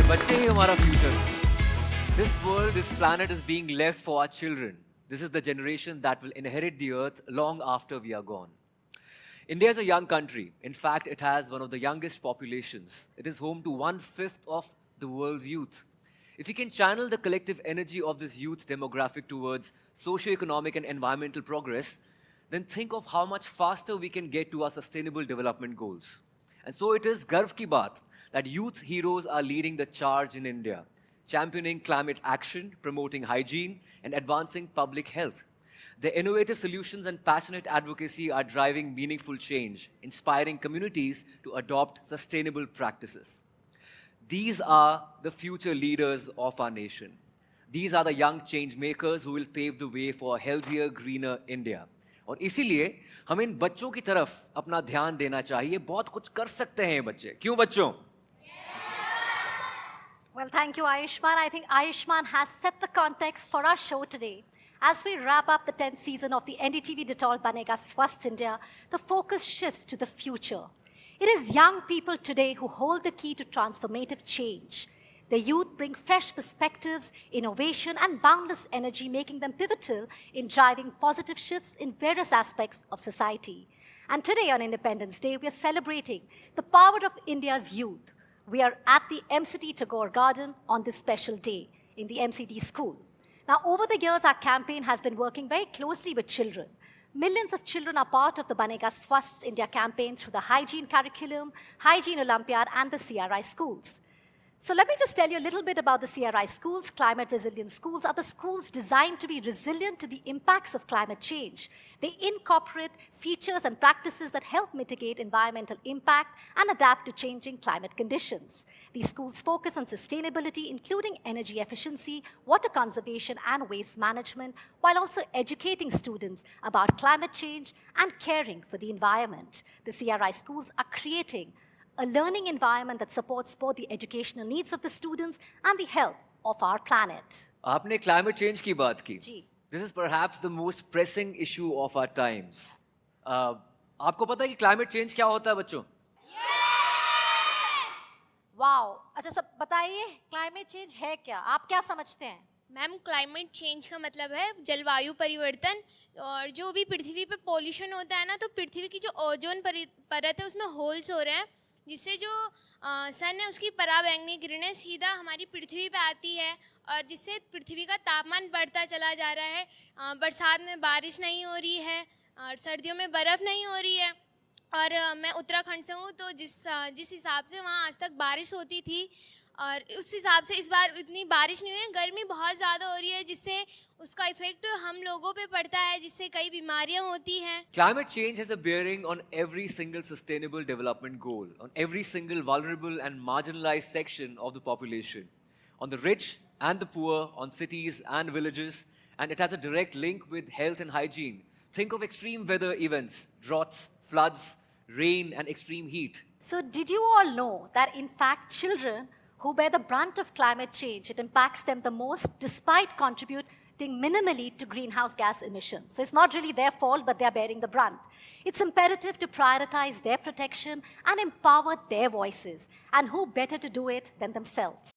बच्चे ही हमारा फ्यूचर हैं. This world, this planet is being left for our children. This is the generation that will inherit the earth long after we are gone. India is a young country. In fact, it has one of the youngest populations. It is home to 1/5 of the world's youth. If we can channel the collective energy of this youth demographic towards socio-economic and environmental progress, then think of how much faster we can get to our sustainable development goals. And so it is garv ki baat that youth heroes are leading the charge in India, championing climate action, promoting hygiene, and advancing public health. Their innovative solutions and passionate advocacy are driving meaningful change, inspiring communities to adopt sustainable practices. These are the future leaders of our nation. These are the young change makers who will pave the way for a healthier, greener India. और इसीलिए हमें इन बच्चों की तरफ अपना ध्यान देना चाहिए. बहुत कुछ कर सकते हैं ये बच्चे. क्यों बच्चों? Well, thank you, Ayushman. I think Ayushman has set the context for our show today. As we wrap up the 10th season of the NDTV Detol Banega Swasth India, the focus shifts to the future. It is young people today who hold the key to transformative change. The youth bring fresh perspectives, innovation, and boundless energy, making them pivotal in driving positive shifts in various aspects of society. And today on Independence Day, we are celebrating the power of India's youth. We are at the MCD Tagore Garden on this special day in the MCD school. Now, over the years, our campaign has been working very closely with children. Millions of children are part of the Banega Swasth India campaign through the hygiene curriculum, Hygiene Olympiad, and the CRI schools. So let me just tell you a little bit about the CRI schools. Climate resilient schools are the schools designed to be resilient to the impacts of climate change. They incorporate features and practices that help mitigate environmental impact and adapt to changing climate conditions. These schools focus on sustainability, including energy efficiency, water conservation, and waste management, while also educating students about climate change and caring for the environment. The CRI schools are creating a learning environment that supports both the educational needs of the students and the health of our planet. आपने climate change की बात की. जी. This is perhaps the most pressing issue of our times. आपको पता है कि climate change क्या होता है बच्चों? वाओ, अच्छा सब बताइए क्लाइमेट चेंज है क्या? आप क्या समझते हैं? मैम, क्लाइमेट चेंज का मतलब है जलवायु परिवर्तन. और जो भी पृथ्वी पे पॉल्यूशन होता है ना, तो पृथ्वी की जो ओजोन परत है उसमें होल्स हो रहे हैं, जिससे जो सन है उसकी पराबैंगनी किरणें सीधा हमारी पृथ्वी पे आती है और जिससे पृथ्वी का तापमान बढ़ता चला जा रहा है. बरसात में बारिश नहीं हो रही है और सर्दियों में बर्फ़ नहीं हो रही है. और मैं उत्तराखंड से हूँ, तो जिस हिसाब से वहाँ आज तक बारिश होती थी और उस हिसाब से इस बार इतनी बारिश नहीं हुई है. गर्मी बहुत ज़्यादा हो रही है, जिससे उसका इफेक्ट हम लोगों पे पड़ता है, जिससे कई बीमारियां होती हैं. Climate change has a bearing on every single sustainable development goal, on every single vulnerable and marginalized section of the population, on the rich and the poor, on cities and villages, and it has a direct link with health and hygiene. Think of extreme weather events, droughts, floods, rain, and extreme heat. So did you all know that in fact children who bear the brunt of climate change, it impacts them the most despite contributing minimally to greenhouse gas emissions. So it's not really their fault, but they're bearing the brunt. It's imperative to prioritize their protection and empower their voices. And who better to do it than themselves?